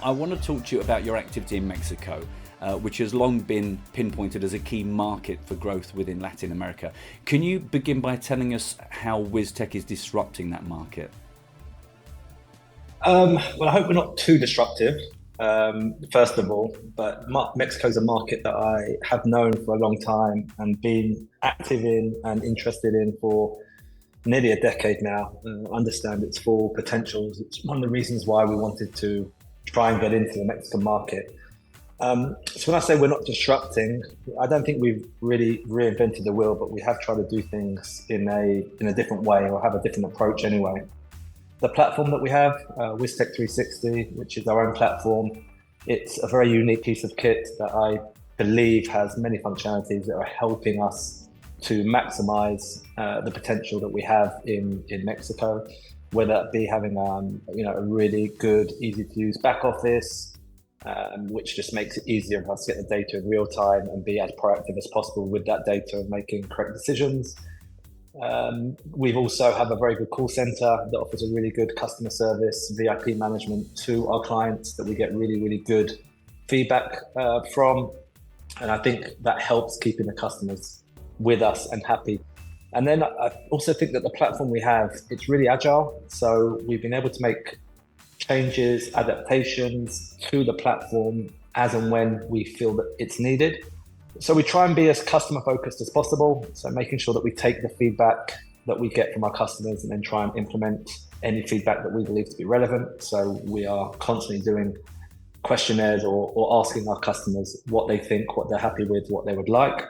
I want to talk to you about your activity in Mexico, which has long been pinpointed as a key market for growth within Latin America. Can you begin by telling us how Wiztech is disrupting that market? Well, I hope we're not too disruptive, first of all, but Mexico is a market that I have known for a long time and been active in and interested in for nearly a decade now. Understand its full potentials. It's one of the reasons why we wanted to try and get into the Mexican market. So when I say we're not disrupting, I don't think we've really reinvented the wheel, but we have tried to do things in a different way, or have a different approach anyway. The platform that we have, Wiztech 360, which is our own platform, it's a very unique piece of kit that I believe has many functionalities that are helping us to maximize the potential that we have in Mexico, whether it be having a really good, easy to use back office, which just makes it easier for us to get the data in real time and be as proactive as possible with that data and making correct decisions. We've also have a very good call center that offers a really good customer service, VIP management to our clients that we get really, really good feedback from. And I think that helps keeping the customers with us and happy. And then I also think that the platform we have, it's really agile. So we've been able to make changes, adaptations to the platform as and when we feel that it's needed. So we try and be as customer focused as possible. So making sure that we take the feedback that we get from our customers and then try and implement any feedback that we believe to be relevant. So we are constantly doing questionnaires or asking our customers what they think, what they're happy with, what they would like.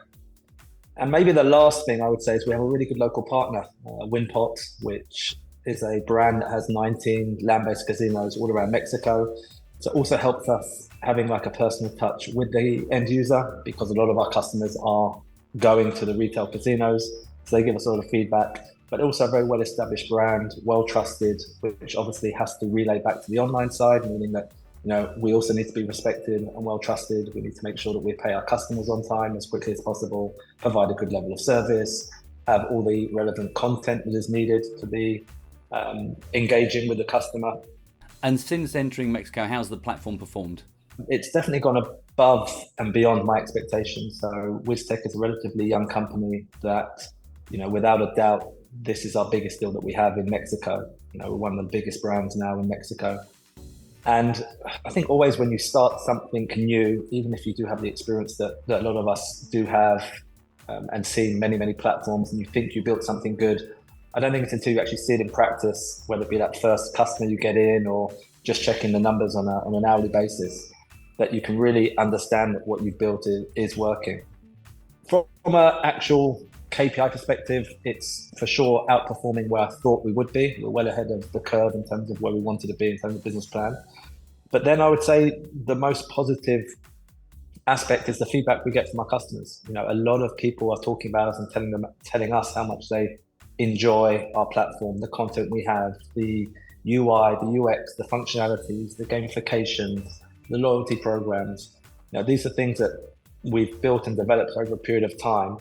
And maybe the last thing I would say is we have a really good local partner, Winpot, which is a brand that has 19 land-based casinos all around Mexico. So it also helps us having like a personal touch with the end user, because a lot of our customers are going to the retail casinos. So they give us a lot of feedback, but also a very well-established brand, well-trusted, which obviously has to relay back to the online side, meaning that we also need to be respected and well-trusted. We need to make sure that we pay our customers on time as quickly as possible, provide a good level of service, have all the relevant content that is needed to be engaging with the customer. And since entering Mexico, how's the platform performed? It's definitely gone above and beyond my expectations. So Wiztech is a relatively young company that, without a doubt, this is our biggest deal that we have in Mexico. We're one of the biggest brands now in Mexico. And I think always when you start something new, even if you do have the experience that a lot of us do have and seen many, many platforms, and you think you built something good, I don't think it's until you actually see it in practice, whether it be that first customer you get in or just checking the numbers on an hourly basis, that you can really understand that what you've built is working. From an actual KPI perspective, it's for sure outperforming where I thought we would be. We're well ahead of the curve in terms of where we wanted to be in terms of business plan. But then I would say the most positive aspect is the feedback we get from our customers. A lot of people are talking about us and telling us how much they enjoy our platform, the content we have, the UI, the UX, the functionalities, the gamifications, the loyalty programs. These are things that we've built and developed over a period of time.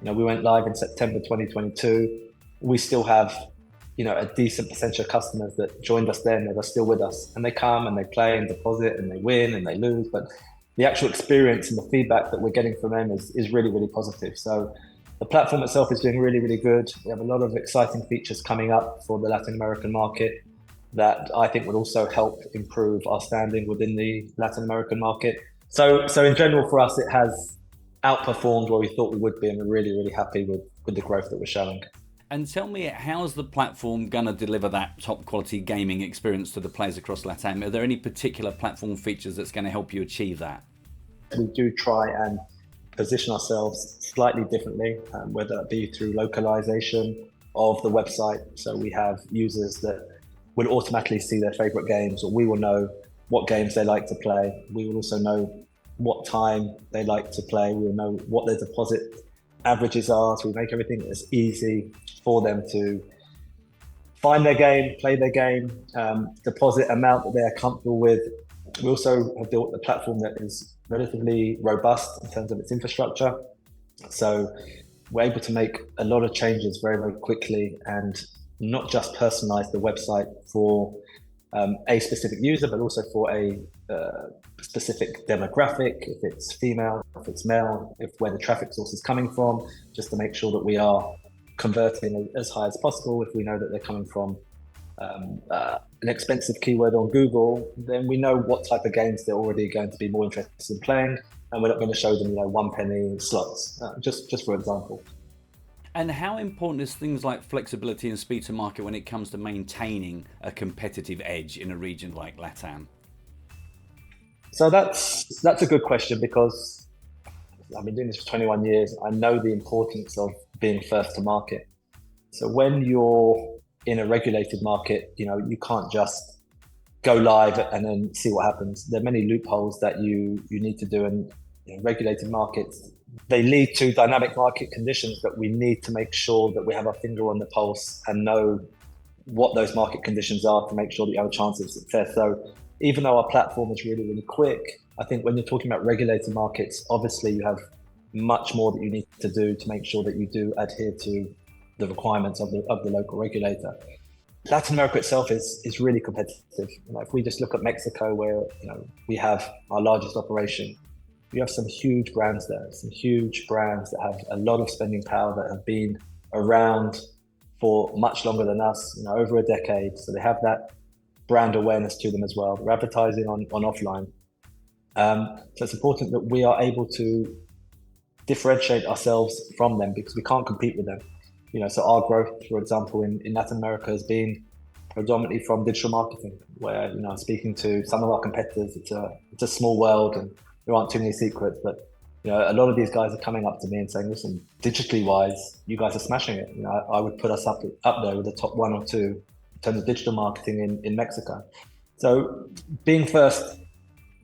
We went live in September 2022. We still have, a decent percentage of customers that joined us then that are still with us, and they come and they play and deposit and they win and they lose. But the actual experience and the feedback that we're getting from them is really, really positive. So the platform itself is doing really, really good. We have a lot of exciting features coming up for the Latin American market that I think would also help improve our standing within the Latin American market. So in general, for us, it has outperformed where we thought we would be, and we're really, really happy with the growth that we're showing. And tell me, how's the platform going to deliver that top quality gaming experience to the players across LatAm? Are there any particular platform features that's going to help you achieve that? We do try and position ourselves slightly differently, whether it be through localization of the website. So we have users that will automatically see their favorite games, or we will know what games they like to play. We will also know what time they like to play. We will know what their deposit averages are. So we make everything as easy for them to find their game, play their game, deposit amount that they're comfortable with. We also have built a platform that is relatively robust in terms of its infrastructure. So we're able to make a lot of changes very, very quickly, and not just personalize the website for a specific user, but also for a specific demographic, if it's female, if it's male, if where the traffic source is coming from, just to make sure that we are converting as high as possible. If we know that they're coming from an expensive keyword on Google, then we know what type of games they're already going to be more interested in playing, and we're not going to show them, 1 penny slots, just for example. And how important is things like flexibility and speed to market when it comes to maintaining a competitive edge in a region like LatAm? So that's a good question, because I've been doing this for 21 years. I know the importance of being first to market. So when you're in a regulated market, you can't just go live and then see what happens. There are many loopholes that you need to do, and regulated markets, they lead to dynamic market conditions that we need to make sure that we have our finger on the pulse and know what those market conditions are to make sure that you have a chance of success. So even though our platform is really, really quick, I think when you're talking about regulated markets, obviously you have much more that you need to do to make sure that you do adhere to the requirements of the local regulator. Latin America itself is really competitive. If we just look at Mexico, where we have our largest operation, you have some huge brands there, some huge brands that have a lot of spending power, that have been around for much longer than us, over a decade. So they have that brand awareness to them as well. They're advertising on offline. So it's important that we are able to differentiate ourselves from them, because we can't compete with them. So our growth, for example, in Latin America has been predominantly from digital marketing, where, speaking to some of our competitors, it's a small world and there aren't too many secrets, but a lot of these guys are coming up to me and saying, listen, digitally wise, you guys are smashing it. I would put us up there with the top 1 or 2 in terms of digital marketing in Mexico. So being first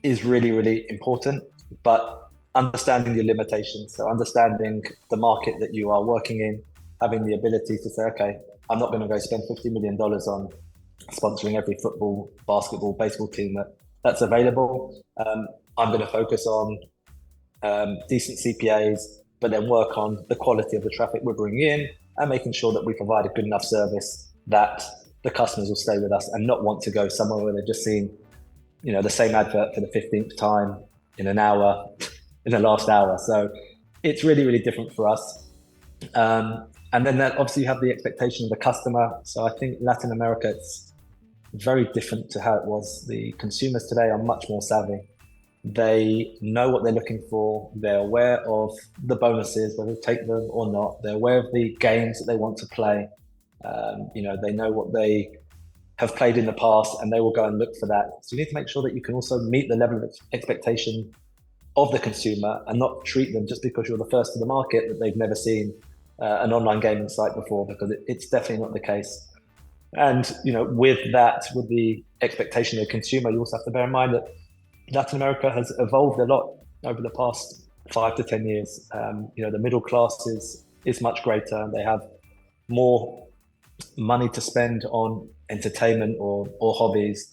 is really, really important, but understanding your limitations. So understanding the market that you are working in, having the ability to say, okay, I'm not going to go spend $50 million on sponsoring every football, basketball, baseball team that's available. I'm going to focus on decent CPAs, but then work on the quality of the traffic we're bringing in and making sure that we provide a good enough service that the customers will stay with us and not want to go somewhere where they've just seen, the same advert for the 15th time in an hour, in the last hour. So it's really, really different for us. And then that obviously you have the expectation of the customer. So I think Latin America, it's very different to how it was. The consumers today are much more savvy. They know what they're looking for. They're aware of the bonuses, whether to take them or not. They're aware of the games that they want to play. They know what they have played in the past, and they will go and look for that. So you need to make sure that you can also meet the level of expectation of the consumer and not treat them just because you're the first to the market that they've never seen an online gaming site before, because it's definitely not the case. And with the expectation of the consumer, you also have to bear in mind that Latin America has evolved a lot over the past 5 to 10 years. The middle class is much greater. They have more money to spend on entertainment or hobbies.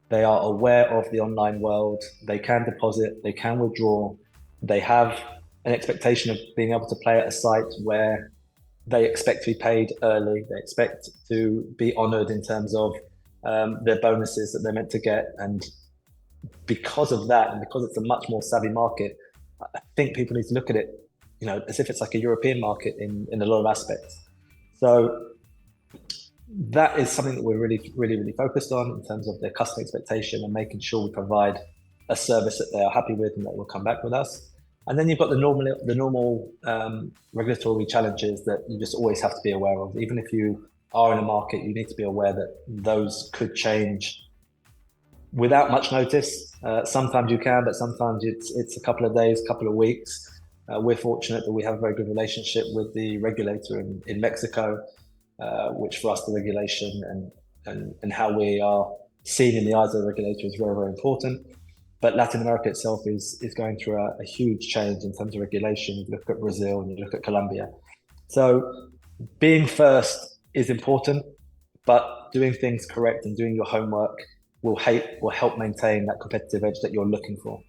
They are aware of the online world. They can deposit, they can withdraw. They have an expectation of being able to play at a site where they expect to be paid early. They expect to be honored in terms of their bonuses that they're meant to get. And because of that, and because it's a much more savvy market, I think people need to look at it, as if it's like a European market in a lot of aspects. So that is something that we're really, really, really focused on in terms of their customer expectation and making sure we provide a service that they are happy with and that will come back with us. And then you've got the normal regulatory challenges that you just always have to be aware of. Even if you are in a market, you need to be aware that those could change without much notice. Sometimes you can, but sometimes it's a couple of days, couple of weeks. We're fortunate that we have a very good relationship with the regulator in Mexico, which for us, the regulation and how we are seen in the eyes of the regulator is very, very important. But Latin America itself is going through a huge change in terms of regulation. You look at Brazil and you look at Colombia. So being first is important, but doing things correct and doing your homework will help maintain that competitive edge that you're looking for.